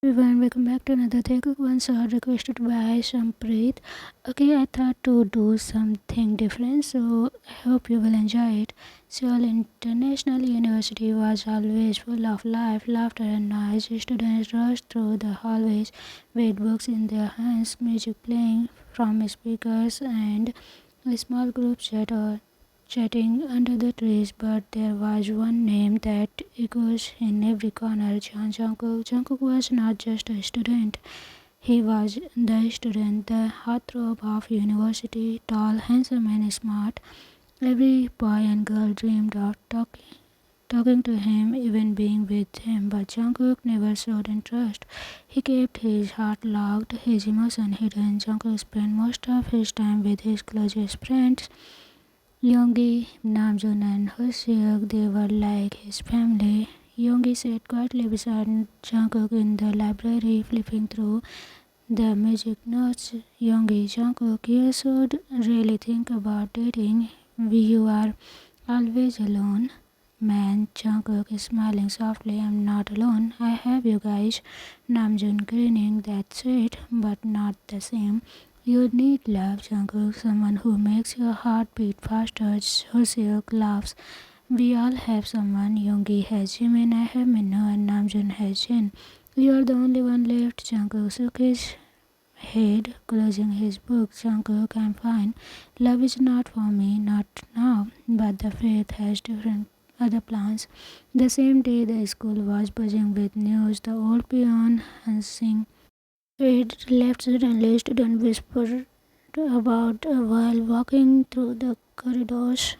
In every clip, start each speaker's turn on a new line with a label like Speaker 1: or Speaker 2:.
Speaker 1: Everyone, welcome back to another Taekook one shot requested by Shampreet. Okay, I thought to do something different, so I hope you will enjoy it. Seoul International University was always full of life, laughter, and noise. Students rushed through the hallways with books in their hands, music playing from speakers, and a small group chatting under the trees, but there was one name that echoes in every corner: Jungkook. Jungkook was not just a student, he was the student, the heartthrob of university, tall, handsome, and smart. Every boy and girl dreamed of talking to him, even being with him, but Jungkook never showed interest. He kept his heart locked, his emotion hidden. Jungkook spent most of his time with his closest friends, Yoongi, Namjoon, and Hoseok. They were like his family. Yoongi sat quietly beside Jungkook in the library, flipping through the music notes. Yoongi, Jungkook, you should really think about dating. You are always alone. Man, Jungkook is smiling softly. I'm not alone. I have you guys. Namjoon grinning. That's it, but not the same. You need love, Jungkook. Someone who makes your heart beat faster. Hoseok laughs. We all have someone. Yoongi has Jimin, I have Minho, and Namjoon has Jin. You are the only one left. Jungkook shook his head, closing his book. Jungkook, I'm fine. Love is not for me, not now. But the faith has different other plans. The same day, the school was buzzing with news. The old peon Hansing had left suddenly. Students whispered about while walking through the corridors.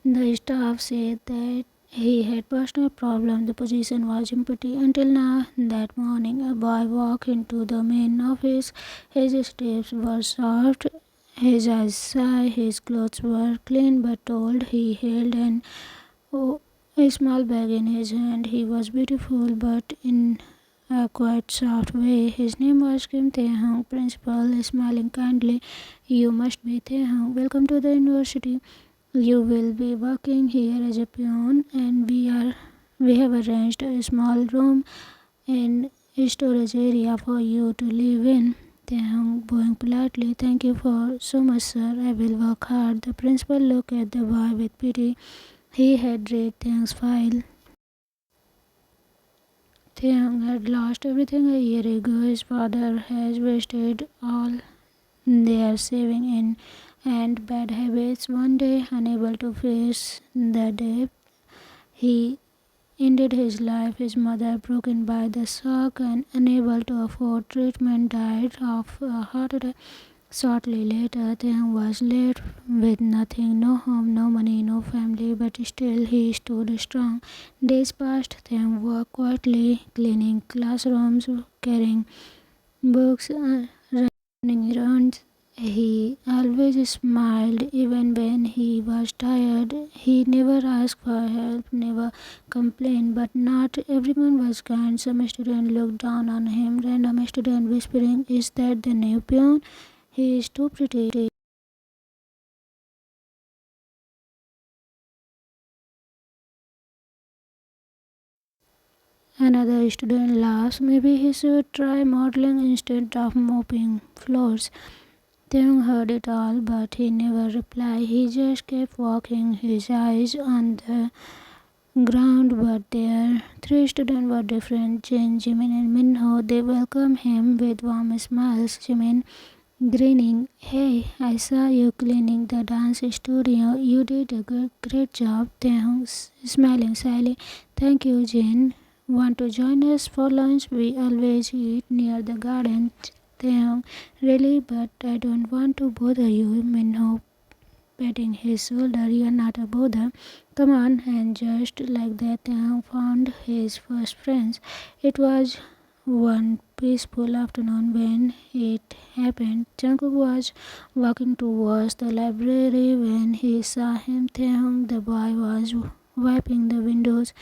Speaker 1: The staff said that he had personal problems. The position was empty until now. That morning, a boy walked into the main office. His steps were soft, his eyes shy, his clothes were clean but old. He held a small bag in his hand. He was beautiful, but in a quite soft way. His name was Kim Tae-hung, principal, smiling kindly. You must be Tae-hung. Welcome to the university. You will be working here as a peon, and we have arranged a small room and a storage area for you to live in. Tae-hung bowing politely. Thank you for so much, sir. I will work hard. The principal looked at the boy with pity. He had read Tae-hung's file. Tae-hung had lost everything a year ago. His father has wasted all their saving in and bad habits. One day, unable to face the debt, he ended his life. His mother, broken by the shock and unable to afford treatment, died of a heart attack. Shortly later, Taehyung was left with nothing, no home, no money, no family, but still he stood strong. Days passed. Taehyung worked quietly, cleaning classrooms, carrying books, running errands. He always smiled even when he was tired. He never asked for help, never complained, but not everyone was kind. Some students looked down on him, random student whispering, is that the new peon? He is too pretty. Another student laughs. Maybe he should try modeling instead of mopping floors. Taeyong heard it all, but he never replied. He just kept walking, his eyes on the ground. But their three students were different: Jin, Jimin, and Minho. They welcomed him with warm smiles. Jimin grinning, hey, I saw you cleaning the dance studio. You did a great job. Taeyong smiling shyly. Thank you, Jin. Want to join us for lunch? We always eat near the garden. Taeyong, really, but I don't want to bother you. Minho patting his shoulder. You're not a bother. Come on. And just like that, Taeyong found his first friends. It was one peaceful afternoon when it happened. Jungkook was walking towards the library when he saw him. Taeyong, the boy, was wiping the windows,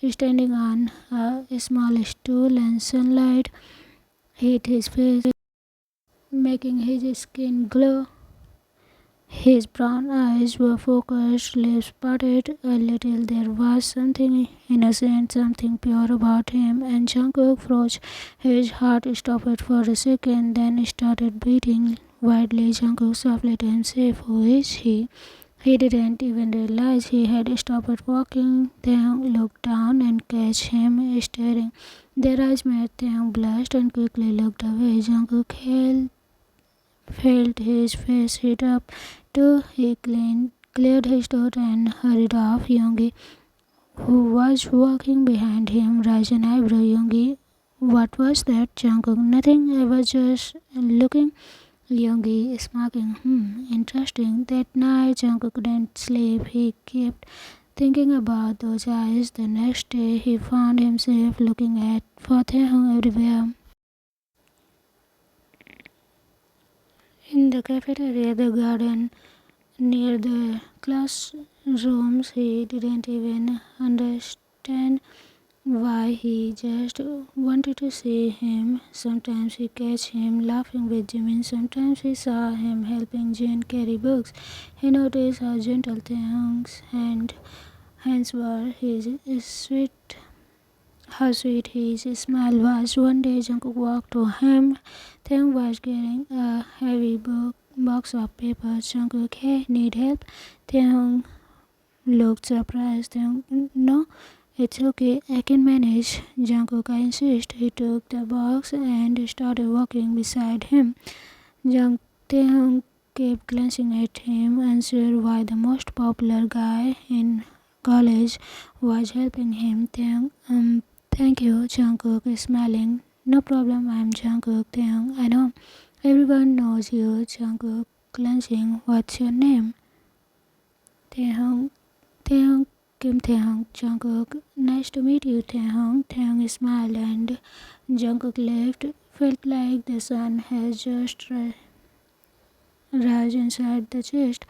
Speaker 1: standing on a small stool, and sunlight hit his face, making his skin glow. His brown eyes were focused, lips parted a little. There was something innocent, something pure about him, and Jungkook froze. His heart stopped for a second, then started beating wildly. Jungkook softly to himself, who is he? He didn't even realize he had stopped walking. Taehyung looked down and catch him staring. Their eyes met. Taehyung blushed and quickly looked away. Jungkook felt his face heat up too. He cleared his throat and hurried off. Yoongi, who was walking behind him, raised an eyebrow. Yoongi, what was that? Jungkook, nothing. I was just looking. Yoongi smirking. Interesting. That night, Jungkook couldn't sleep. He kept thinking about those eyes. The next day, he found himself looking at for Taehyung everywhere. In the cafeteria, the garden, near the classrooms. He didn't even understand why. He just wanted to see him. Sometimes he catch him laughing with Jimin. Sometimes he saw him helping Jin carry books. He noticed how gentle Taehyung's hands were. His sweet how sweet his smile was. One day Jungkook walked to him. Taehyung was carrying a heavy box of papers. Jungkook, hey, need help? Taehyung looked surprised. Taehyung, no, it's okay, I can manage. Jungkook, I insist. He took the box and started walking beside him. Taehyung kept glancing at him, unsure why the most popular guy in college was helping him. Taehyung, thank you, Jungkook is smiling. No problem, I'm Jungkook. Taehyung, I know. Everyone knows you, Jungkook, glancing. What's your name? Taehyung, Taehyung, Kim Taehyung, Jungkook. Nice to meet you, Taehyung. Taehyung smiled and Jungkook left. Felt like the sun has just rise inside the chest.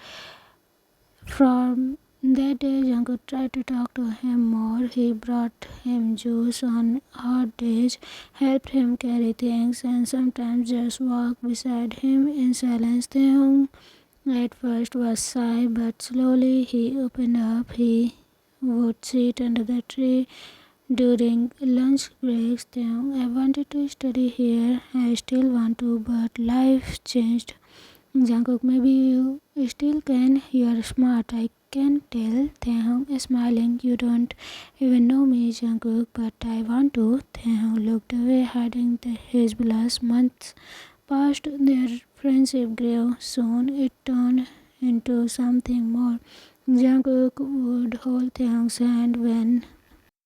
Speaker 1: From that day, Jungkook tried to talk to him more. He brought him juice on hot days, helped him carry things, and sometimes just walked beside him in silence. Taehyung at first was shy, but slowly he opened up. He would sit under the tree during lunch breaks. Taehyung, I wanted to study here. I still want to, but life changed. Jungkook, maybe you still can. You are smart, I can tell. Taehyung is smiling. You don't even know me, Jungkook, but I want to. Taehyung looked away, hiding his blush. Months passed. Their friendship grew. Soon it turned into something more. Jungkook would hold Taehyung's hand when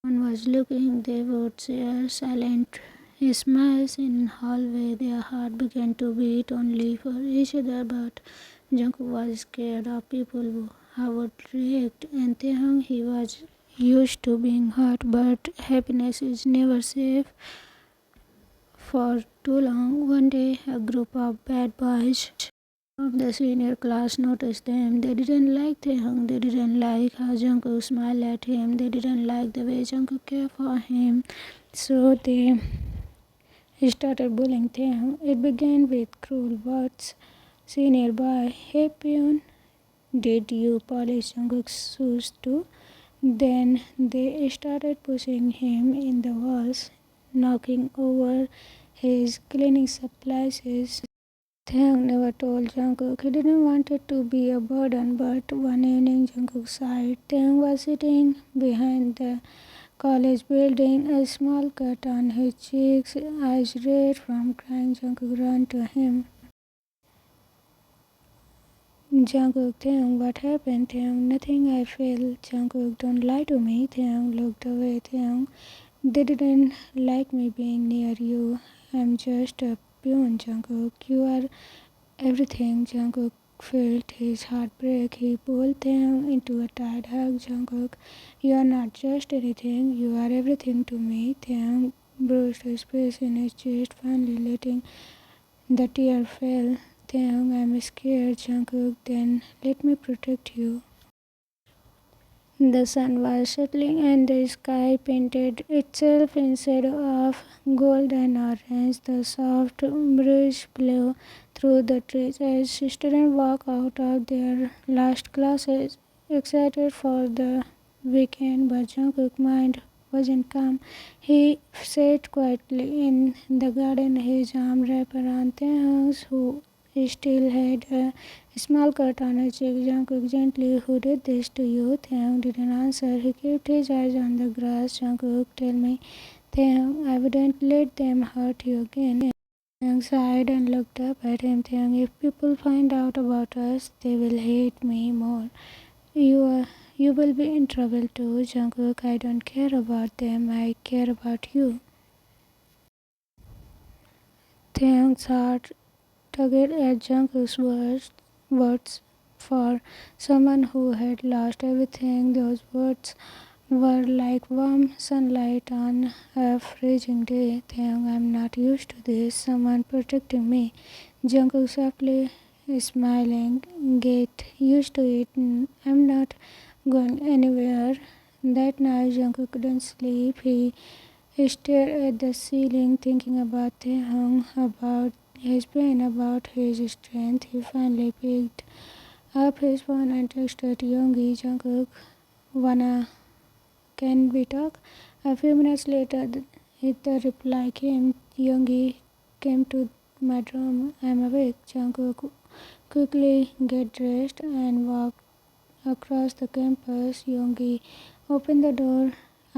Speaker 1: one was looking. They would share silent smiles in hallway. Their heart began to beat only for each other, but Jungkook was scared of people how would react, and Taehyung, he was used to being hurt, but happiness is never safe for too long. One day, a group of bad boys of the senior class noticed them. They didn't like Taehyung. They didn't like how Jungkook smiled at him. They didn't like the way Jungkook cared for him. So they started bullying Taehyung. It began with cruel words. Senior boy, hey peon, did you polish Jungkook's shoes too? Then they started pushing him in the walls, knocking over his cleaning supplies. Taehyung never told Jungkook he didn't want it to be a burden, but one evening Jungkook sighed. Taehyung was sitting behind the college building, a small cut on his cheeks, eyes red from crying. Jungkook ran to him. Jungkook, Taehyung, what happened? Taehyung, nothing, I fell. Jungkook, don't lie to me. Taehyung looked away. Taehyung, they didn't like me being near you. I'm just a peon, Jungkook. You are everything. Jungkook felt his heart break. He pulled Taehyung into a tight hug. Jungkook, you are not just anything. You are everything to me. Taehyung brushed his face in his chest, finally letting the tear fall. Taehyung, I'm scared. Jungkook, then let me protect you. The sun was setting and the sky painted itself instead of gold and orange. The soft breeze blew through the trees as students walked out of their last classes, excited for the weekend. But Jungkook's mind wasn't calm. He sat quietly in the garden, his arm wrapped around Taehyung's, who still had a small cut on her cheek. Jungkook gently, "Who did this to you?" Taehyung didn't answer. He kept his eyes on the grass. "Jungkook, tell me." "Taehyung, I wouldn't let them hurt you again." Taehyung sighed and looked up at him. "Taehyung, if people find out about us, they will hate me more. You will be in trouble too." "Jungkook, I don't care about them. I care about you." Taehyung's heart tugged at Jungkook's words. For someone who had lost everything, those words were like warm sunlight on a freezing day. "Taehyung, I'm not used to this. Someone protecting me." Jungkook softly smiling. "Get used to it. I'm not going anywhere." That night, Jungkook couldn't sleep. He stared at the ceiling, thinking about Taehyung, about his pain, about his strength. He finally picked up his phone and texted Yoongi. "Jungkook, wanna can we talk?" A few minutes later, the reply came. "Yoongi, came to my room. I'm awake." Jungkook quickly get dressed and walked across the campus. Yoongi opened the door.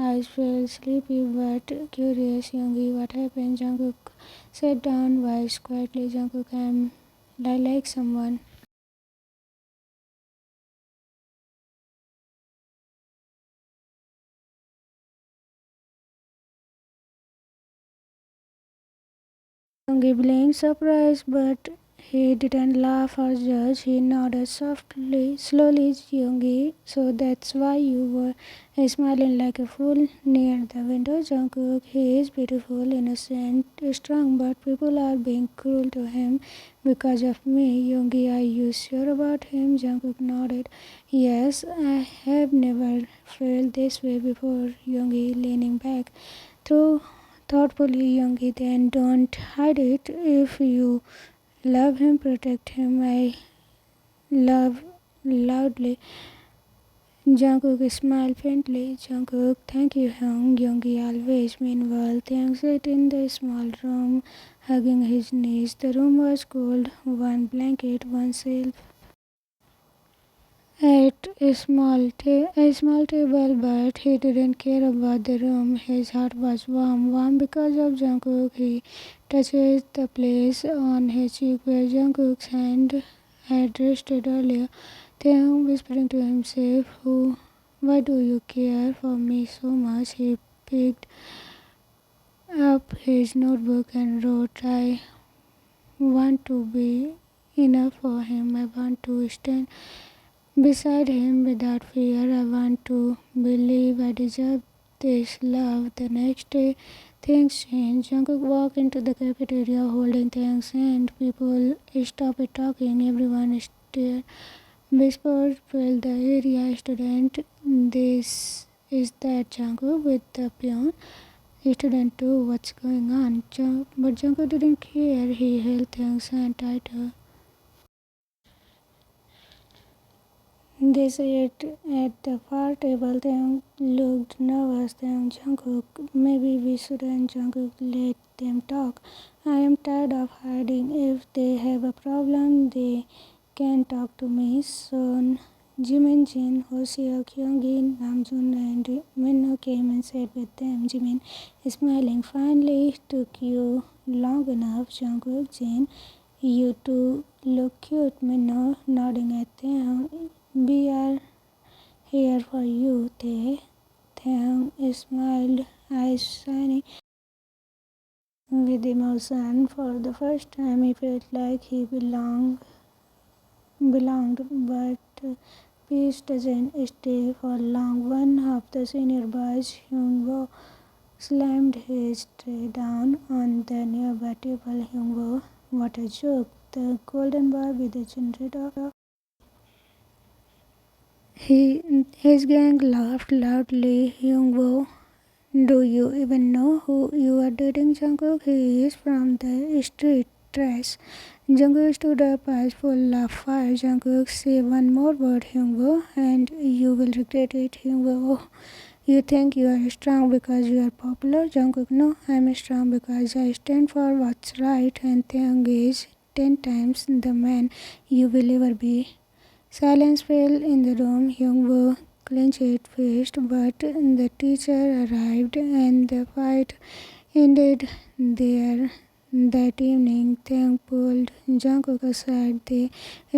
Speaker 1: Eyes felt sleepy but curious. "Yoongi, what happened?" Jungkook sat down, voice quietly. "Jungkook, I like someone." Yoongi blinked, surprised, but he didn't laugh or judge. He nodded softly, slowly. "Yoongi, so that's why you were smiling like a fool near the window." "Jungkook, he is beautiful, innocent, strong, but people are being cruel to him because of me." "Yoongi, are you sure about him?" Jungkook nodded. "Yes, I have never felt this way before." Yoongi leaning back through thoughtfully. "Yoongi, then don't hide it. If you love him, protect him." I love loudly. Jungkook smiled faintly. "Jungkook, thank you, Hyung." Yoongi always. Meanwhile, Taeyang sat in the small room, hugging his knees. The room was cold. One blanket, one shelf. At a small table, but he didn't care about the room. His heart was warm because of Jungkook. He touched the place on his cheek where Jungkook's hand had rested earlier. Taeyang whispering to himself, Why do you care for me so much?" He picked up his notebook and wrote, "I want to be enough for him. I want to stand beside him without fear. I want to believe I deserve this love." The next day, things changed. Jungkook walked into the cafeteria holding Taeyang's hand. People stopped talking. Everyone stared. Whispers filled the area. "Student, this is that Jungkook with the peon." Student 2, "What's going on?" But Jungkook didn't care. He held Taeyang's hand tighter. They sat at the far table. Taeyang looked nervous. Taeyang, "Jungkook, maybe we shouldn't." Jungkook, "Let them talk. I am tired of hiding. If they have a problem, they can talk to me." Soon, Jimin, Jin, Hoseok, Kyungin, Namjoon and Minho came and sat with them. Jimin, smiling, "Finally, took you long enough." Jungkook, Jin, "You two look cute." Minho, nodding at Taeyang, "We are here for you, Tae." Taeyang smiled, eyes shining with emotion. For the first time, he felt like he belonged. But peace doesn't stay for long. One of the senior boys, Hyungwoo, slammed his tray down on the nearby table. "Hyungwoo, what a joke." The golden boy with the generator His gang laughed loudly. Youngbo, do you even know who you are dating, Jungkook? He is from the street trash. Jungkook stood up, eyes full of fire. Jungkook, say one more word, Hyungwoo, and you will regret it, Hyungwoo. Oh, you think you are strong because you are popular, Jungkook? No, I am strong because I stand for what's right, and Taeyang is 10 times the man you will ever be. Silence fell in the room. Hyungwoo clenched fist, but the teacher arrived and the fight ended there. That evening, Taeyang pulled Jungkook aside. They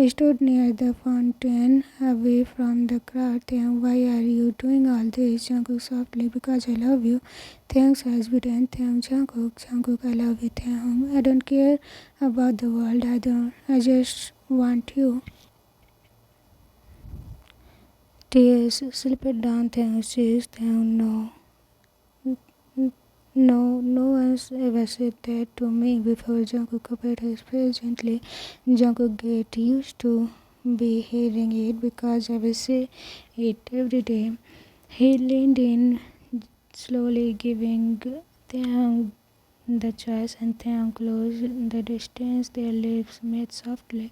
Speaker 1: stood near the fountain, away from the crowd. Taeyang, why are you doing all this? Jungkook softly, because I love you. Taeyang's eyes beaten. Taeyang, Jungkook, I love you. Taeyang, I don't care about the world. I just want you. Tears slipped down Taeyang's cheeks. Taeyang, no. No, no one's ever said that to me before. Jungkook covered his face gently. Jungkook get used to be hearing it because I will say it every day. He leaned in slowly, giving Taeyang the choice, and Taeyang closed the distance. Their lips met softly.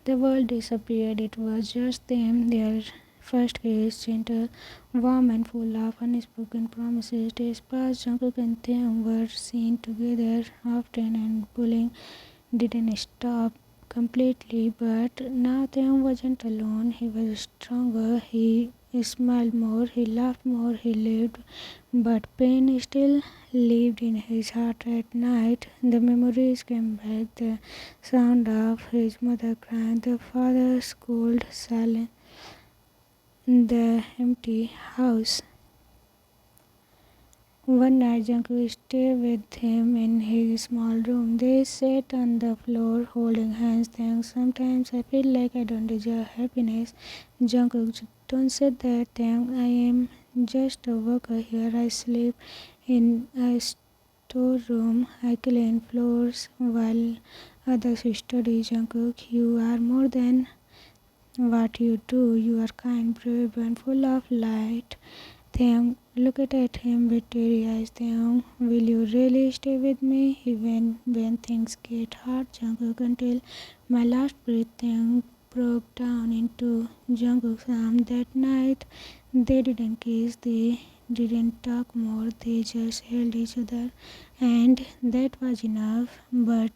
Speaker 1: The world disappeared. It was just them. Their first kiss, gentle, warm, and full of unspoken promises. Days passed. Jungkook and Taeyang were seen together often, and bullying didn't stop completely. But now Taeyang wasn't alone. He was stronger. He smiled more. He laughed more. He lived, but pain still lived in his heart at night. The memories came back. The sound of his mother crying, the father's cold silence, the empty house. One night, Jungkook stayed with him in his small room. They sat on the floor, holding hands. Saying, sometimes I feel like I don't deserve happiness. Jungkook, don't say that. Saying, I am just a worker here. I sleep in a storeroom. I clean floors while others study. Jungkook, you are more than what you do. You are kind, brave, and full of light. Taeyang looked at him with teary eyes. Taeyang, will you really stay with me even when things get hard? Jungkook, until my last breath. Taeyang broke down into Jungkook's arms. That night, they didn't kiss, they didn't talk more, they just held each other, and that was enough. But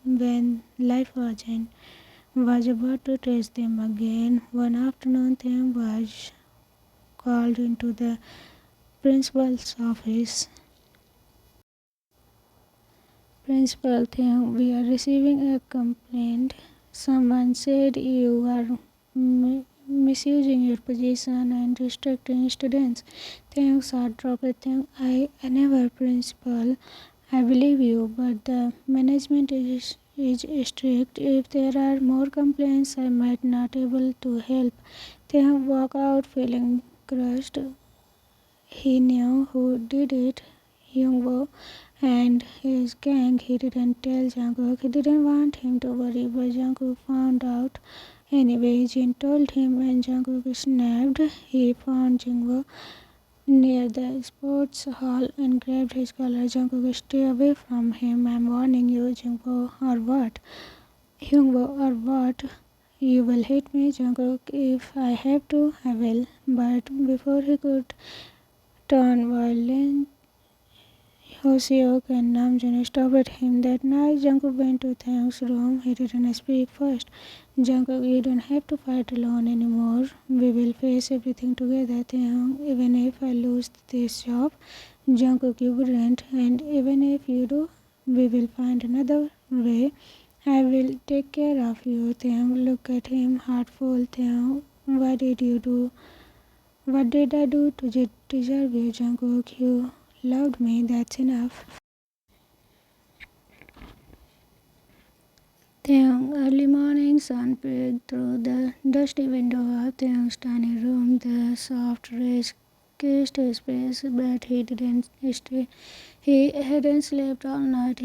Speaker 1: when life was about to test them again, one afternoon, Taeyang was called into the principal's office. Principal, we are receiving a complaint. Someone said you are misusing your position and distracting students. Thanks, heart dropped. I never, principal. I believe you, but the management is strict. If there are more complaints, I might not able to help. Thank walk out feeling crushed. He knew who did it, Youngbo and his gang. He didn't tell Jungkook. He didn't want him to worry, but Jungkook found out anyway. Jin told him, and Jungkook snapped. He found Jungbo near the sports hall and grabbed his collar. Jungkook, stay away from him. I'm warning you, Jungbo, or what? Hyungbo, or what? You will hit me, Jungkook. If I have to, I will. But before he could turn violent, Hoseok and Namjoon stopped him. That night, Jungkook went to Taeyang's room. He didn't speak first. Jungkook, you don't have to fight alone anymore. We will face everything together, Taeyang. Even if I lose this job, Jungkook, you wouldn't. And even if you do, we will find another way. I will take care of you, Taeyang. Look at him, heartful. Taeyang, what did you do? What did I do to deserve you, Jungkook? You loved me, that's enough. Taeyang, early morning sun peeked through the dusty window of Taeyang's tiny room. The soft rays kissed his face, but he didn't stay. He hadn't slept all night.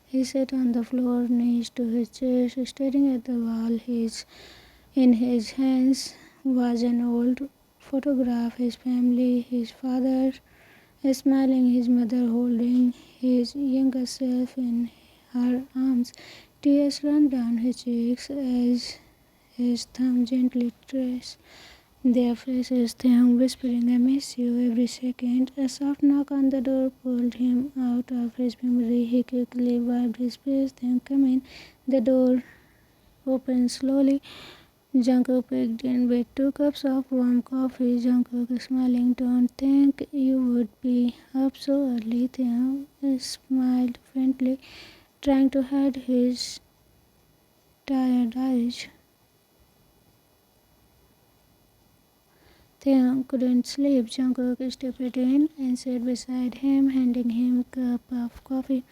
Speaker 1: He sat on the floor, knees to his chest, staring at the wall. In his hands was an old photograph. His family, his father smiling, his mother holding his younger self in her arms. Tears run down his cheeks as his thumb gently traces their faces. Taehyung whispering, "I miss you" every second. A soft knock on the door pulled him out of his memory. He quickly wiped his face. Taehyung, "Come in." The door opened slowly. Jungkook peeked in with 2 cups of warm coffee. Jungkook smiling, "Don't think you would be up so early." Taehyung smiled faintly, trying to hide his tired eyes. Taehyung couldn't sleep. Jungkook stepped in and sat beside him, handing him a cup of coffee.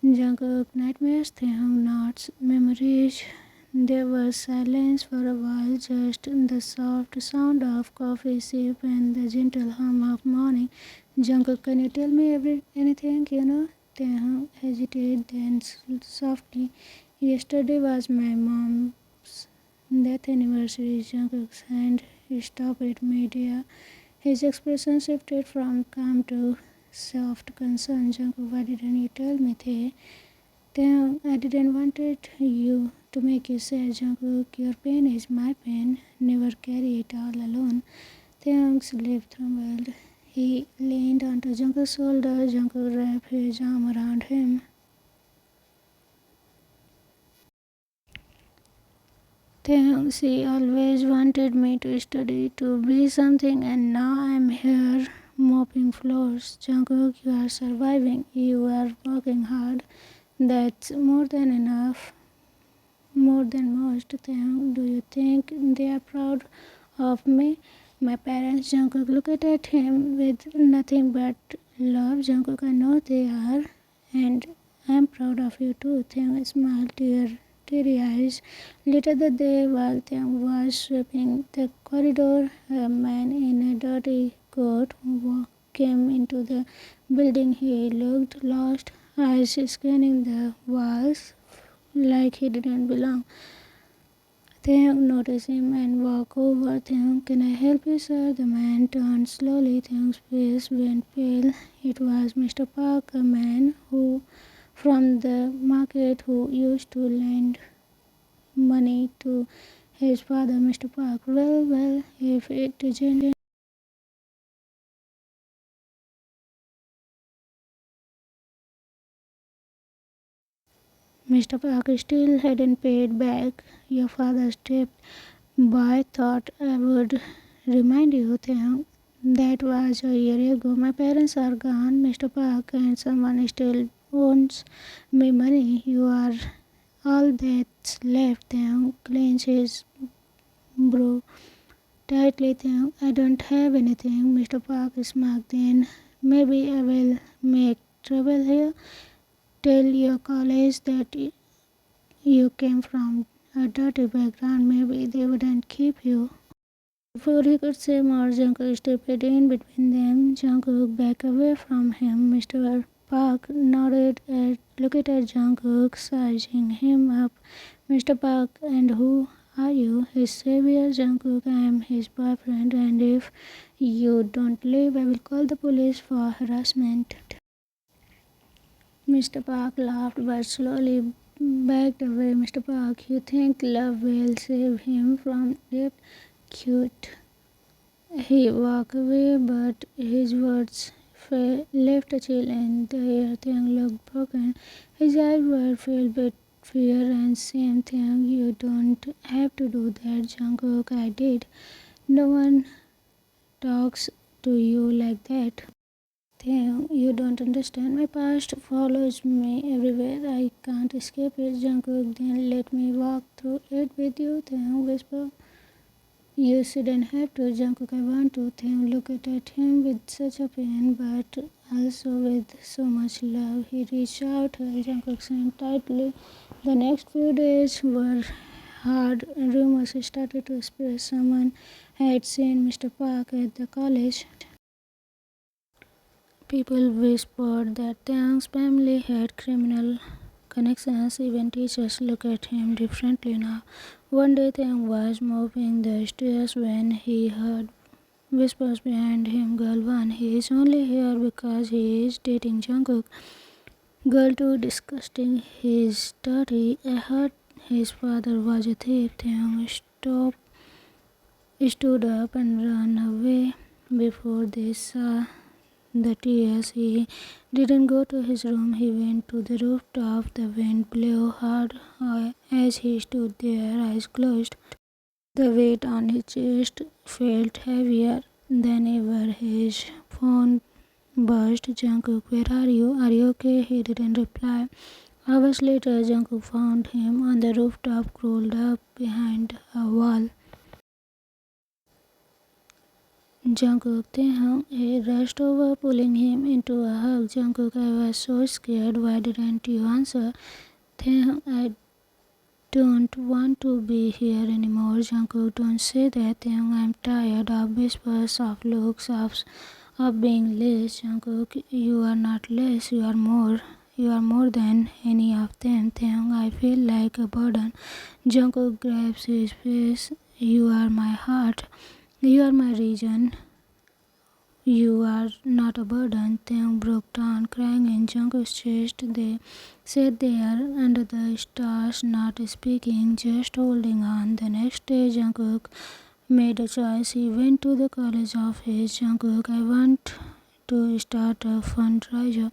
Speaker 1: Jungkook nightmares, Taehyung nods, memories. There was silence for a while, just the soft sound of coffee sip and the gentle hum of morning. Jungkook, "Can you tell me anything you know?" Taehyung hesitated, then softly, "Yesterday was my mom's death anniversary." Jungkook's hand stopped mid-air. His expression shifted from calm to soft concern. "Jungkook, why didn't you tell me, Taehyung, I didn't wanted you to make you sad." "Jungkook, your pain is my pain. Never carry it all alone." Taehyung's lip trembled. He leaned onto Jungkook's shoulder. Jungkook wrapped his arm around him. "Taehyung, she always wanted me to study, to be something, and now I'm here mopping floors." "Jungkook, you are surviving. You are working hard. That's more than enough. More than most." "Taehyung, do you think they are proud of me?" "My parents." Jungkook looked at him with nothing but love. "Jungkook, I know they are, and I'm proud of you too." Taehyung smiled, teary eyes lit up the day while Taehyung was sweeping the corridor. A man in a dirty coat came into the building. He looked lost, eyes scanning the walls like he didn't belong. Taehyung noticed him and walked over. "Taehyung, can I help you, sir?" The man turned slowly. Taehyung's face went pale. It was Mr. Park, a man who from the market who used to lend money to his father. "Mr. Park, well, if it isn't..." Mr. Park still hadn't paid back. "Your father stepped by. Thought I would remind you, Taehyung. That was a year ago. My parents are gone, Mr. Park, and someone still owes me money. You are all that's left." Taehyung clenched his brow tightly. "Taehyung, I don't have anything." Mr. Park smiled. "Then maybe I will make trouble here. Tell your college that you came from a dirty background. Maybe they wouldn't keep you." Before he could say more, Jungkook stepped in between them. Jungkook backed away from him. Mr. Park nodded and looked at Jungkook, sizing him up. "Mr. Park, and who are you?" "His savior." "Jungkook, I am his boyfriend, and if you don't leave, I will call the police for harassment." Mr. Park laughed but slowly backed away. "Mr. Park, you think love will save him from debt? Cute." He walked away, but his words left a chill in the air. Taehyung looked broken. His eyes were filled with fear and shame. "Taehyung, you don't have to do that." "Jungkook, I did. No one talks to you like that." "Taehyung, you don't understand. My past follows me everywhere. I can't escape it." "Jungkook, then let me walk through it with you." Taehyung whispered. "You shouldn't have to." "Jungkook, I want to." Taehyung looked at him with such a pain, but also with so much love. He reached out, held Jungkook's hand tightly. The next few days were hard. Rumors started to spread. Someone had seen Mr. Park at the college. People whispered that Taehyung's family had criminal connections. Even teachers look at him differently now. One day Taeyong was mopping the stairs when he heard whispers behind him. Girl 1, he is only here because he is dating Jungkook. Girl 2, disgusting, he is dirty. I heard his father was a thief. Taeyong stood up and ran away before they saw the tears. He didn't go to his room, he went to the rooftop. The wind blew hard as he stood there, eyes closed. The weight on his chest felt heavier than ever. His phone buzzed. Jungkook, where are you? Are you okay? He didn't reply. Hours later, Jungkook found him on the rooftop, curled up behind a wall. Jungkook, Taehyung, he rushed over, pulling him into a hug. Jungkook, I was so scared. Why didn't you answer? Taehyung, I don't want to be here anymore. Jungkook, don't say that. Taehyung, I'm tired of whispers, of looks, of being less. Jungkook, you are not less. You are more. You are more than any of them. Taehyung, I feel like a burden. Jungkook grabs his face. You are my heart. You are my region. You are not a burden. Taeyong broke down, crying in Jungkook's chest. They sat there under the stars, not speaking, just holding on. The next day, Jungkook made a choice. He went to the college office. Jungkook, I want to start a fundraiser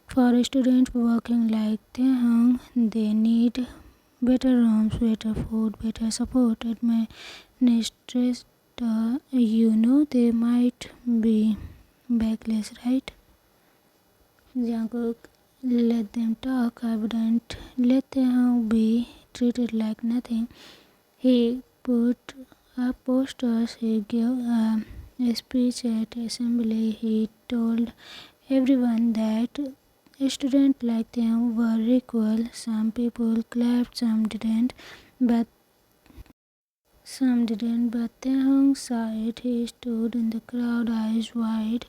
Speaker 1: for students working like Taeyong. They need better rooms, better food, better support. Administrators, they might be backless, right? Jungkook, let them talk. I wouldn't let them be treated like nothing. He put up posters. He gave a speech at assembly. He told everyone that students like them were equal. Some people clapped, some didn't, but Taehyung saw it. He stood in the crowd, eyes wide,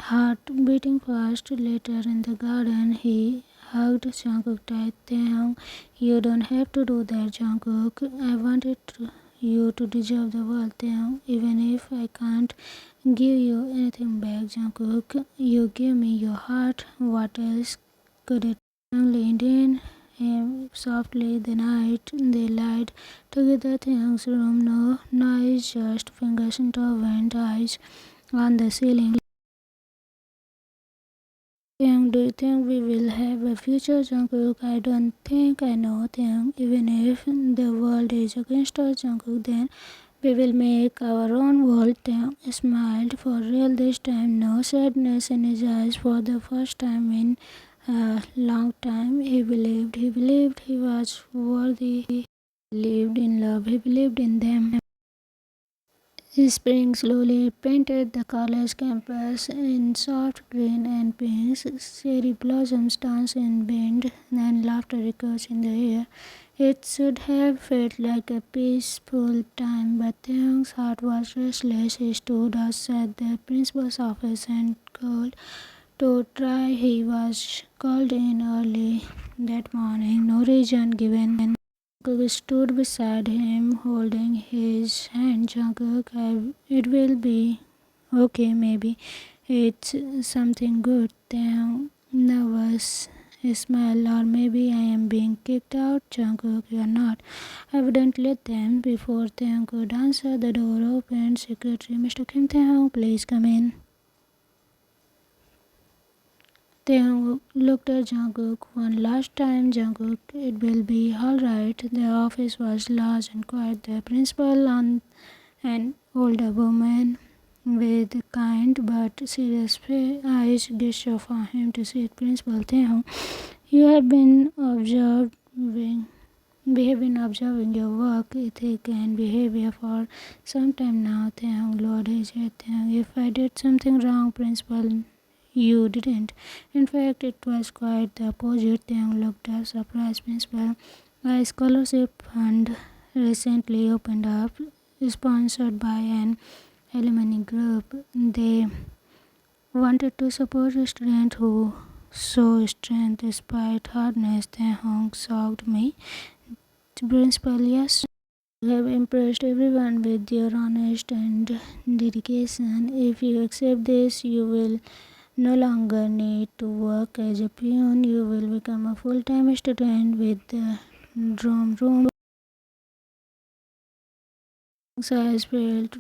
Speaker 1: heart beating fast. Later in the garden, he hugged Jungkook tight. Taehyung, you don't have to do that, Jungkook. I wanted you to deserve the world, Taehyung. Even if I can't give you anything back, Jungkook, you give me your heart. What else could it? Taehyung leaned in him softly. The night they lied together. Taehyung's room, no noise, just fingers intertwined, eyes on the ceiling. Taehyung, do you think we will have a future? Jungkook, I don't think I know. Taehyung, even if the world is against us, Jungkook, then we will make our own world. Taehyung smiled for real this time. No sadness in his eyes for the first time in a long time. He believed he was worthy. He believed in love. He believed in them. Spring slowly painted the college campus in soft green and pinks. Cherry blossoms dance in wind, and laughter echoes in the air. It should have felt like a peaceful time, but Taehyung's heart was restless. He stood outside the principal's office and called to try. He was called in early that morning, no reason given. Jungkook stood beside him, holding his hand. Jungkook, it will be okay, maybe. It's something good. Taehyung, nervous, smile, or maybe I am being kicked out. Jungkook, you are not. I wouldn't let them. Before Taehyung could answer, the door opened. Secretary mistook him. Taehyung, please come in. Taehyung looked at Jungkook one last time. Jungkook, it will be alright. The office was large and quiet. The principal, an older woman with kind but serious eyes, gestured for him to sit. Principal Taehyung, you have been observing. We have been observing your work ethic and behavior for some time now. Taehyung lowered his head. Taehyung, if I did something wrong, Principal, you didn't. In fact, it was quite the opposite. Taehyung looked up, surprised. Principal, a scholarship fund recently opened up, sponsored by an alumni group. They wanted to support students who show strength despite hardness. Taehyung shocked me. principal, yes. You have impressed everyone with your honesty and dedication. If you accept this, you will no longer need to work as a peon. You will become a full-time student with the dorm room size filled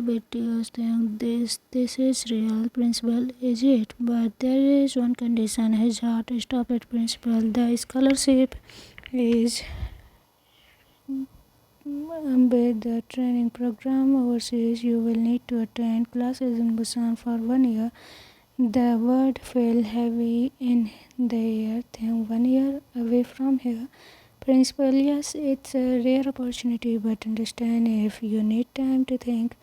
Speaker 1: with tears. Think this is real principal, is it? But there is one condition. His heart stopped at principal. The scholarship is with the training program overseas. You will need to attend classes in Busan for 1 year. The word fell heavy in the air. Then 1 year away from here. Principal, yes, it's a rare opportunity, but understand if you need time to think.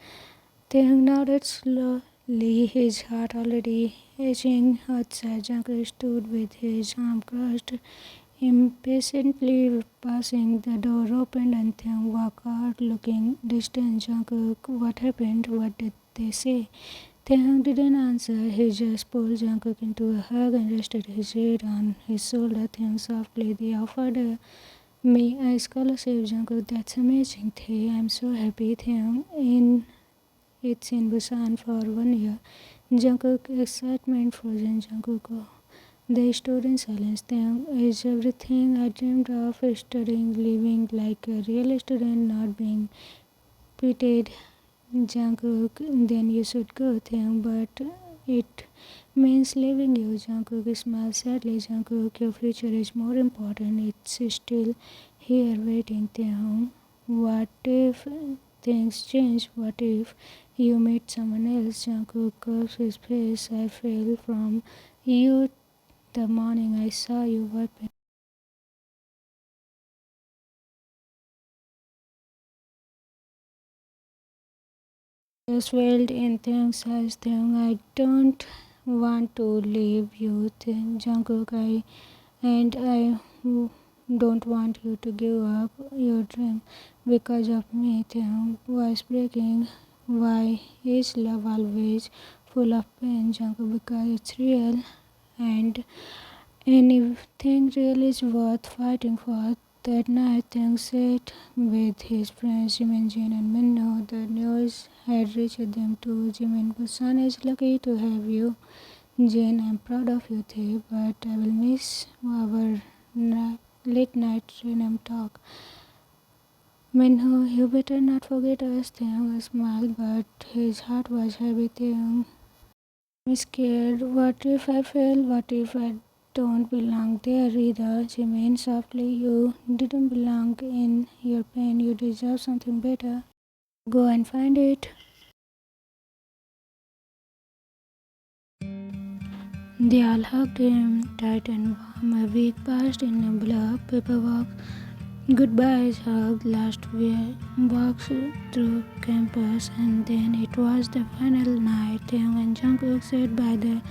Speaker 1: Think nodded slowly, his heart already itching outside. Jungkook stood with his arm crossed, impatiently passing. The door opened and Thang walked out, looking distant. Jungkook, what happened? What did they say? Taekook didn't answer. He just pulled Jungkook into a hug and rested his head on his shoulder. Taekook softly, they offered me a scholarship. Jungkook, that's amazing. I'm so happy. It's in Busan for 1 year. Jungkook, excitement frozen. Jungkook, oh. They stood in silence. Taekook, is everything I dreamed of, studying, living like a real student, not being pitied. Jungkook, then you should go. Taekook, but it means leaving you. Jungkook smiled sadly. Jungkook, your future is more important. It's still here waiting. Taekook, what if things change? What if you meet someone else? Jungkook curves his face. I fell from you the morning I saw you weeping. Just wailed in Taekook's eyes. Taekook, I don't want to leave you. Jungkook, I don't want you to give up your dream because of me. Taekook, voice breaking. Why is love always full of pain? Jungkook, because it's real and anything real is worth fighting for. That night, Tang sat with his friends Jimin, Jin, and Minho. The news had reached them too. Jimin, Busan is lucky to have you. Jin, I'm proud of you, Thay, but I will miss our late night random talk. Minho, you better not forget us. Taeyong smiled, but his heart was heavy. Taeyong, I'm scared. What if I fail? What if I don't belong there either? Jimin softly, you didn't belong in your pain. You deserve something better. Go and find it. They all hugged him tight and warm. A week passed in a blur. Paperwork, goodbyes, hugged, last walks through campus, and then it was the final night. Taeyong and Jungkook sat by the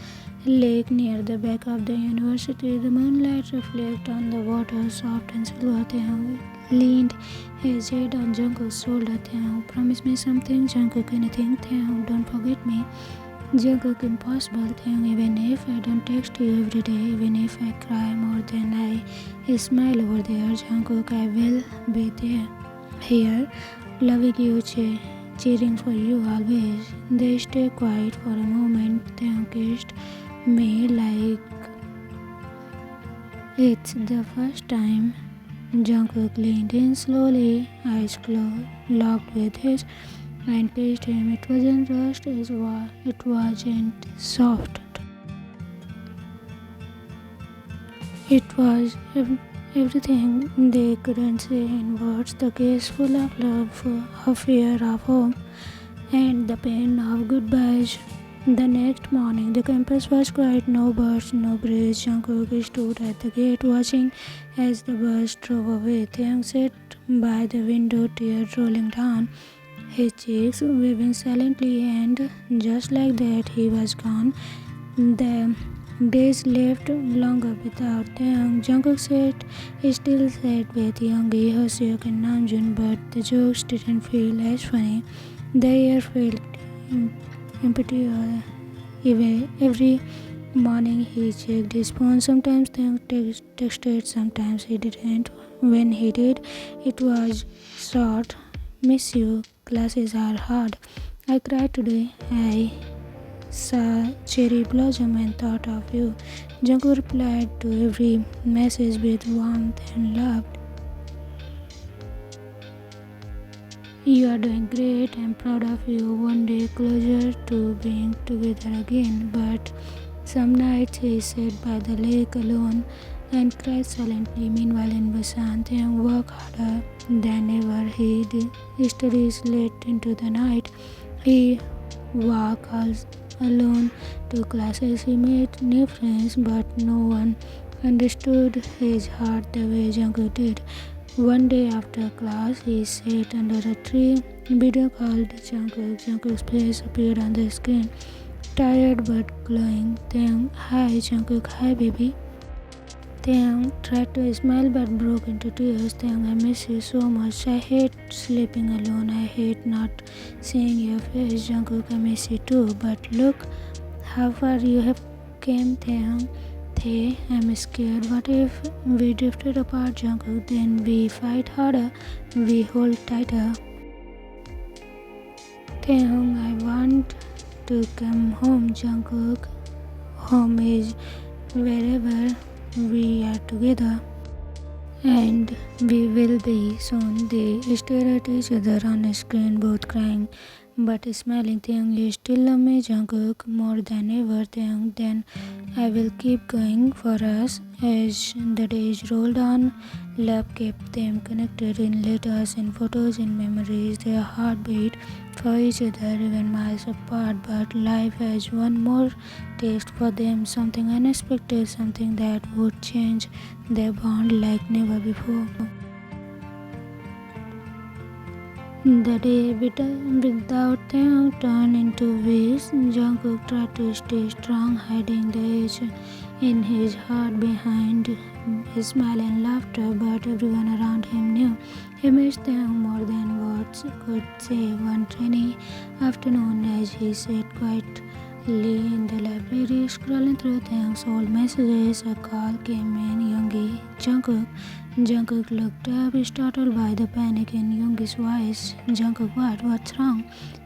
Speaker 1: lake near the back of the university. The moonlight reflected on the water, soft and silver. Taeyong leaned his head on Jungkook's shoulder. Taeyong, promise me something. Jungkook, anything. Taeyong, don't forget me. Jungkook, impossible. Taeyong, even if I don't text you every day, even if I cry more than I smile over there, Jungkook, I will be there. Here, loving you, cheering for you always. They stay quiet for a moment. Taeyong kissed me like it's the first time. Jungkook leaned in slowly, eyes closed, locked with his, and kissed him. It wasn't rushed, it wasn't soft. It was everything they couldn't say in words. The kiss full of love, of fear, of hope, and the pain of goodbyes. The next morning, the campus was quiet, no birds, no breeze. Jungkook stood at the gate watching as the bus drove away. Taeyong sat by the window, tears rolling down his cheeks, weeping silently, and just like that, he was gone. The days left longer without Taeyong. Jungkook still sat with Yoongi, Hoseok, and Namjoon, but the jokes didn't feel as funny. The air felt empty. Every morning he checked his phone. Sometimes Taekook texted, sometimes he didn't. When he did, it was short. Miss you. Classes are hard. I cried today. I saw cherry blossom and thought of you. Jungkook replied to every message with warmth and love. You are doing great. I'm proud of you. One day closer to being together again. But some nights he sat by the lake alone and cried silently. Meanwhile, in Busan, Taeyong worked harder than ever. He studies late into the night. He walked alone to classes. He made new friends, but no one understood his heart the way Jungkook did. One day after class, he sat under a tree. Video called Jungkook. Jungkook's face appeared on the screen, tired but glowing. Taeyong, hi Jungkook, hi baby. Taeyong tried to smile but broke into tears. Taeyong, I miss you so much. I hate sleeping alone. I hate not seeing your face. Jungkook, I miss you too. But look how far you have came, Taeyong. Hey, I'm scared. What if we drifted apart, Jungkook? Then we fight harder, we hold tighter. Taeyong, I want to come home, Jungkook. Home is wherever we are together. And we will be soon. They stare at each other on a screen, both crying but smiling. Taeyong, you still love me, Jungkook, more than ever. Taeyong, then I will keep going for us. As the days rolled on, love kept them connected in letters, in photos, in memories. Their heart beat for each other, even miles apart. But life has one more taste for them, something unexpected, something that would change their bond like never before. The day without them turned into weeks. Jungkook tried to stay strong, hiding the edge in his heart behind his smile and laughter, but everyone around him knew he missed them more than words could say. One rainy afternoon, as he sat quietly in the library, scrolling through Taeyong's old messages, a call came in. Yoongi, Jungkook. Jungkook looked up, startled by the panic in Yoongi's voice. Jungkook, what? What's wrong?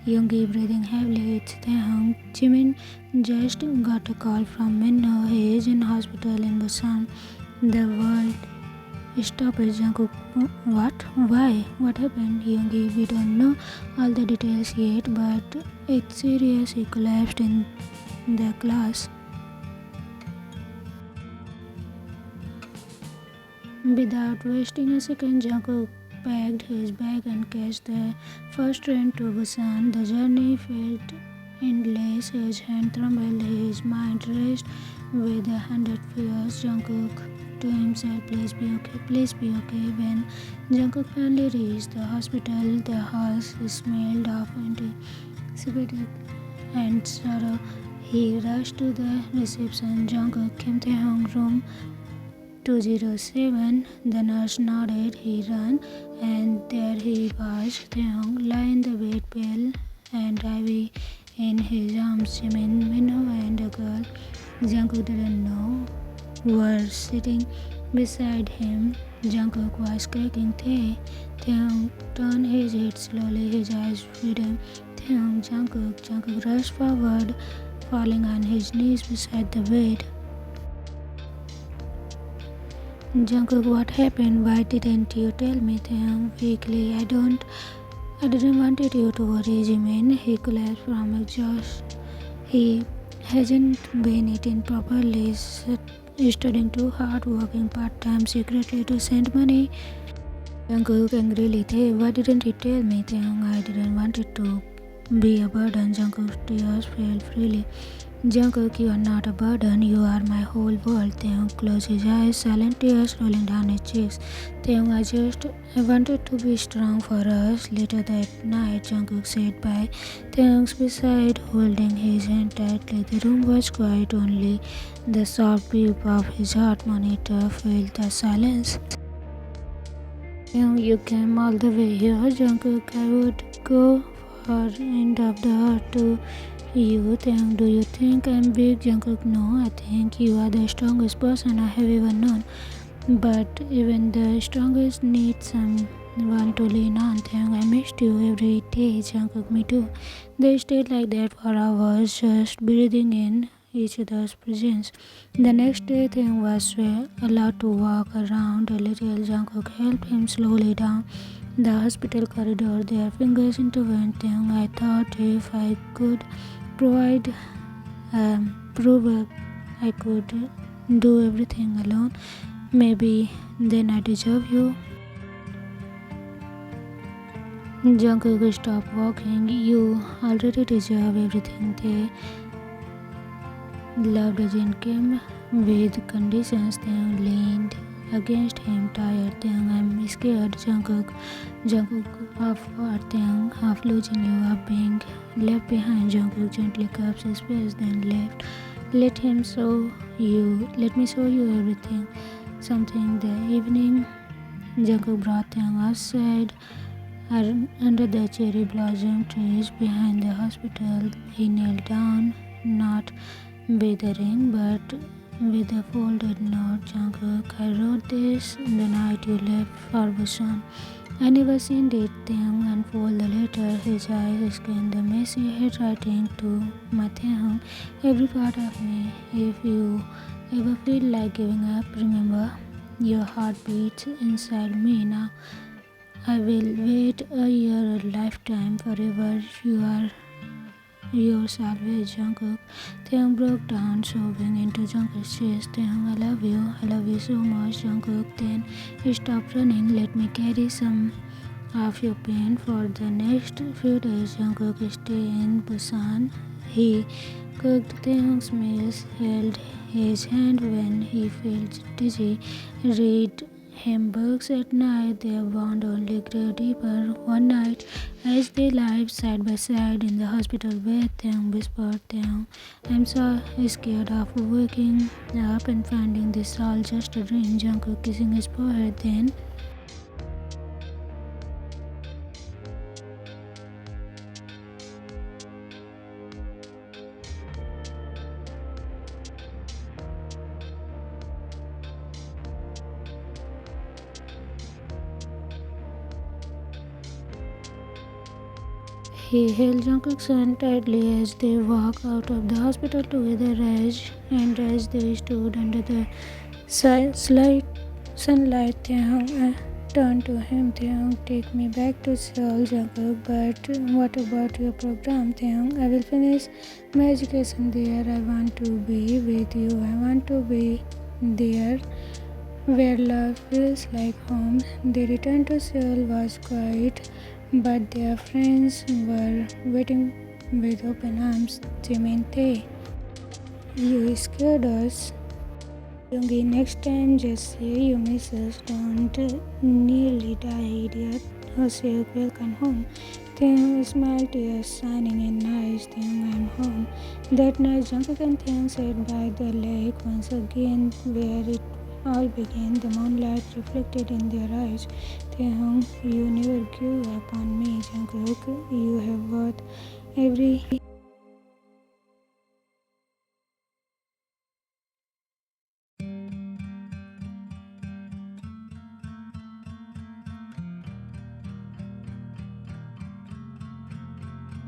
Speaker 1: Yoongi, breathing heavily. It's Taeyong. Jimin just got a call from Minho. He is in hospital in Busan. The world stopped. Jungkook, what? Why? What happened? Yoongi, we don't know all the details yet, but it's serious. He collapsed in the class. Without wasting a second, Jungkook packed his bag and catched the first train to Busan. The journey felt endless. His hand trembled, his mind raced with 100 fears. Jungkook to himself, please be okay, please be okay. When Jungkook finally reached the hospital, the halls smelled of antibiotic and sorrow. He rushed to the reception. Jungkook came to his room 207. The nurse nodded. He ran, and there he was. Taeyong lay in the bed, pale and IV in his arms. Jimin, Minho, and a girl Jungkook didn't know were sitting beside him. Jungkook was cracking. Taeyong turned his head slowly, his eyes feeding. Taeyong, Jungkook. Jungkook rushed forward, falling on his knees beside the bed. Jungkook, what happened? Why didn't you tell me? Taeyong weakly. I didn't wanted you to worry, Jimin. He collapsed from exhaustion. He hasn't been eating properly, studying too hard, working part-time secretly to send money. Jungkook angrily, why didn't you tell me? Taeyong, I didn't want it to be a burden. Jungkook's tears fell freely. Jungkook, you are not a burden, you are my whole world. Taeyong closed his eyes, silent tears rolling down his cheeks. Taeyong, I wanted to be strong for us. Later that night, Jungkook said bye. Taeyong's beside, holding his hand tightly. The room was quiet, only the soft beep of his heart monitor filled the silence. Taeyong, you came all the way here. Jungkook, I would go for end of the earth to You think, do you think I'm weak, Jungkook? No, I think you are the strongest person I have ever known. But even the strongest need someone to lean on. Think I missed you every day, Jungkook. Me too. They stayed like that for hours, just breathing in each other's presence. The next day, Thing was allowed to walk around a little. Jungkook helped him slowly down the hospital corridor. Their fingers intertwined. Thing I thought if I could provide, prove I could do everything alone. Maybe then I deserve you. Jungkook, stop walking. You already deserve everything. They love doesn't came with conditions. They leaned against him, tired. Then I'm scared. Jungkook, half what? Then half losing you, up being left behind. Jungkook gently cups his face, then left. Let him show you. Let me show you everything. Something the evening. Jungkook brought them outside under the cherry blossom trees behind the hospital. He knelt down, not with a ring but with a folded note. Jungkook, I wrote this the night you left for Busan. I never seen it. Taehyung unfold the letter. His eyes scanned the messy handwriting to my Taehyung. Every part of me. If you ever feel like giving up, remember your heart beats inside me now. I will wait a year, a lifetime, forever. You are yours always, Jungkook. Taehyung broke down, sobbing into Jungkook's chest. Taehyung, I love you so much, Jungkook. Then stop running. Let me carry some of your pain for the next few days. Jungkook stay in Busan. He cooked Taehyung's meals, held his hand when he felt dizzy, read him books at night. Their bond only grew deeper. One night, as they lay side by side in the hospital bed, Taehyung whispered, Taehyung, I'm so scared of waking up and finding this all just a dream. Jungkook kissing his forehead. Then he held Jungkook's hand tightly as they walked out of the hospital together. As they stood under the slight sunlight, Taehyung turned to him. Taehyung, take me back to Seoul, Jungkook. But what about your program, Taehyung? I will finish my education there. I want to be with you. I want to be there where love feels like home. They returned to Seoul was quiet, but their friends were waiting with open arms. Jimin Tae, you scared us. Yoongi, next time just say you miss us. Don't nearly die, idiot. Hoseok, welcome home. Taehyung smiled, tears shining in eyes. Taehyung, I'm home. That night, Jungkook and Taehyung sat by the lake once again, where it all began. The moonlight reflected in their eyes. Taehyung, you never give up on me, Jungkook. You have worth every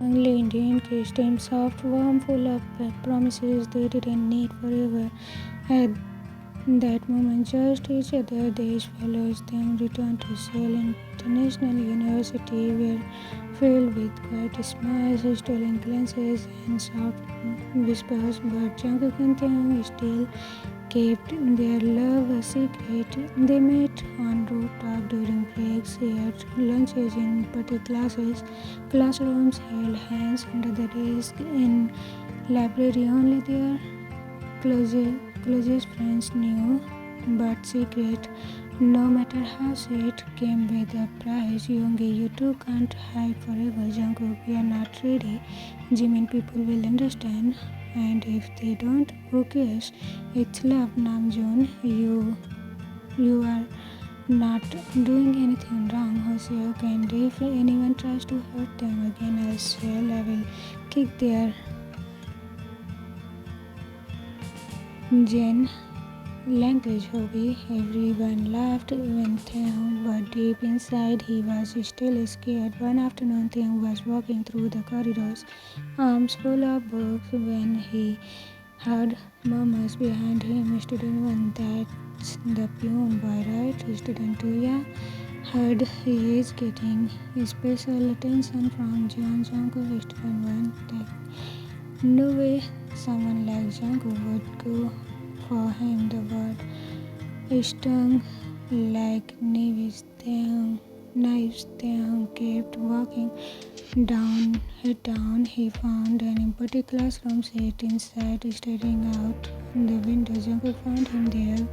Speaker 1: leaned in, kissed him soft, warm, full of promises they didn't need forever. At that moment, just each other, days followed. Them returned to Seoul International University, were filled with quiet smiles, stolen glances, and soft whispers. But Jungkook and Taehyung still kept their love a secret. They met on rooftop during breaks, shared lunches in petty classrooms, held hands under the desk in library. Only their closest friends knew, but secret, no matter how sweet, came with a price. Yoongi, you two can't hide forever. Jungkook, we are not ready. Jimin, people will understand. And if they don't, who cares? It's love, Namjoon. You are not doing anything wrong, Hoseok, and if anyone tries to hurt them again, I will kick their Jen language hobby. Everyone laughed when Theung, but deep inside he was still scared. One afternoon, Theung was walking through the corridors, arms full of books, when he heard murmurs behind him. Student 1, that's the peon boy, right? Student 2, yeah. Heard he is getting special attention from Jungkook. Student 1, no way someone like Jungkook would go for him. The word stung like knives. Theung kept walking down, head down. He found an empty classroom seat inside, staring out the window. Jungkook found him there,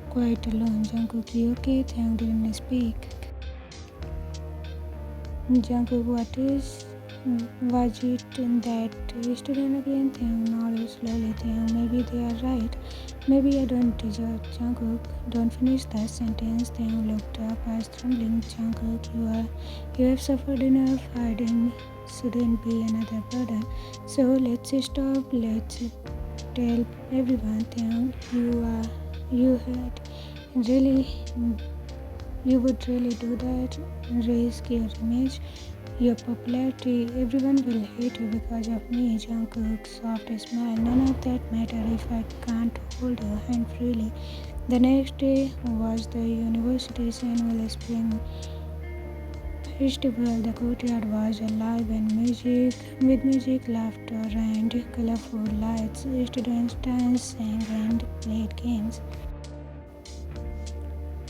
Speaker 1: quite alone. Jungkook, you okay? Theung didn't speak. Jungkook, was it that student again? Theung nodded slowly. Theung, maybe they are right. Maybe I don't deserve. Jungkook, don't finish that sentence. Theung looked up, eyes trembling. Jungkook, you have suffered enough. Hiding shouldn't be another burden. So let's stop. Let's tell everyone. Theung, you would really do that? Risk your image, your popularity. Everyone will hate you because of me. Jungkook's soft smile. None of that matter if I can't hold your hand freely. The next day was the university's annual spring festival. The courtyard was alive with music, laughter, and colorful lights. Students danced, sang, and played games.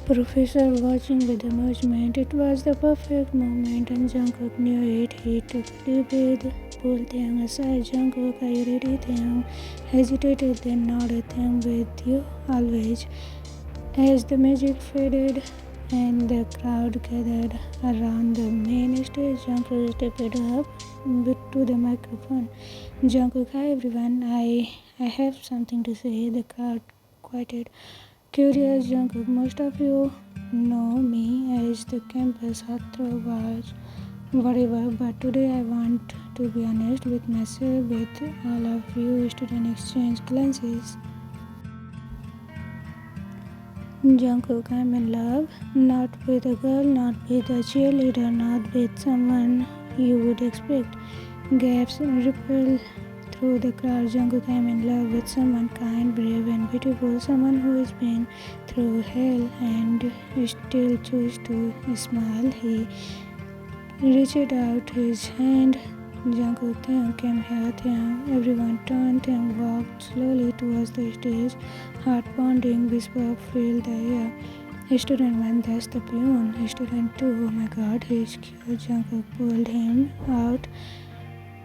Speaker 1: Professor watching with amusement. It was the perfect moment and Jungkook knew it. He took a deep breath, pulled Taehyung aside. Jungkook, are you ready? Taehyung hesitated, then nodded. Taehyung, with you always. As the music faded and the crowd gathered around the main stage, Jungkook stepped up to the microphone. Jungkook, hi everyone, I have something to say. The crowd quieted. Curious Jungkook, most of you know me as the campus heartthrob was whatever, but today I want to be honest with myself, with all of you. Student exchange glances. Jungkook, I'm in love, not with a girl, not with a cheerleader, not with someone you would expect. Gaps ripple through the crowd. Jungkook, I'm in love with someone kind, brave, and beautiful, someone who has been through hell and still chooses to smile. He reached out his hand. Jungkook, Taehyung, came here. Taehyung. Everyone turned and walked slowly towards the stage. Heart pounding whisper filled the air. Student 1, that's the peon. Student 2, oh my god, he's cute. Jungkook pulled him out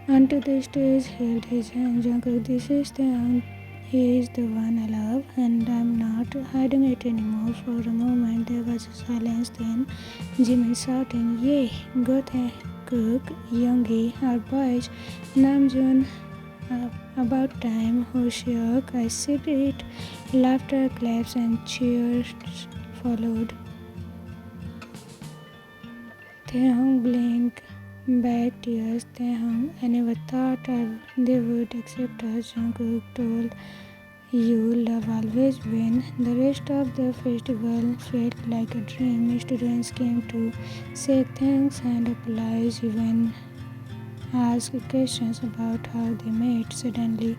Speaker 1: onto the stage, held his hand. Jungkook, this is Taehyung. He is the one I love, and I'm not hiding it anymore. For a moment there was a silence, then Jimin shouting, yay, go Taekook, Youngie, our boys, Namjoon, about time, Hoshyuk, I said it. Laughter, claps, and cheers followed. Taehyung blinked back tears. Taehyung, I never thought they would accept us. Jungkook told you love always win. The rest of the festival felt like a dream. Students came to say thanks and apologize, even ask questions about how they met. Suddenly,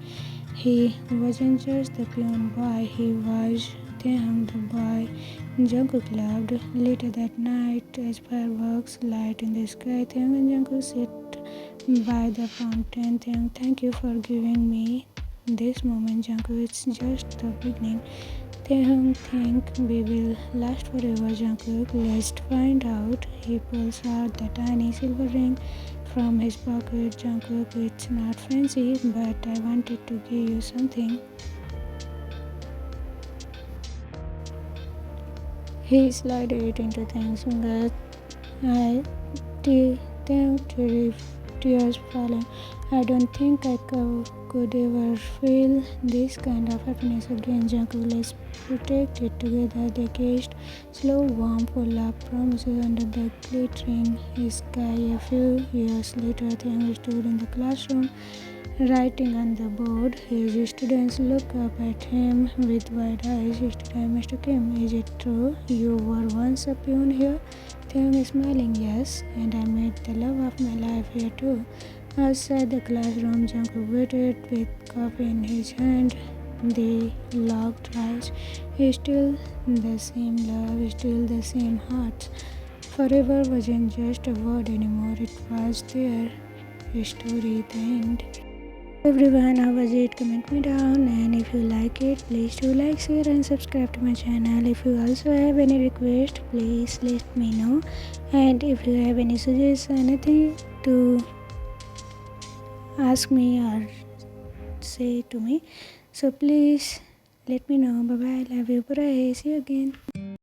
Speaker 1: he wasn't just the peon boy, he was Taehyung, the boy Jungkook loved. Later that night, as fireworks light in the sky, Taehyung and Jungkook sit by the fountain. Taehyung, thank you for giving me this moment. Jungkook, it's just the beginning. Taehyung, think we will last forever. Jungkook, let's find out. He pulls out the tiny silver ring from his pocket. Jungkook, it's not fancy, but I wanted to give you something. He slid it into Taehyung's fingers. Taehyung, tears falling. I don't think I could ever feel this kind of happiness again. Jungkook, let's protect it together. They kissed, slow, warm, full of promises under the glittering sky. A few years later, Taehyung stood in the classroom writing on the board. His students look up at him with wide eyes. Mr. Kim, is it true? You were once a peon here? Tim is smiling, yes, and I met the love of my life here too. Outside the classroom, Jungkook waited with coffee in his hand. They locked eyes. Still the same love, still the same hearts. Forever wasn't just a word anymore, it was their story, the end. Everyone, how was it? Comment me down, and if you like it, please do like, share and subscribe to my channel. If you also have any request, please let me know, and if you have any suggestion, anything to ask me or say to me, so please let me know. Bye bye, love you, bye, see you again.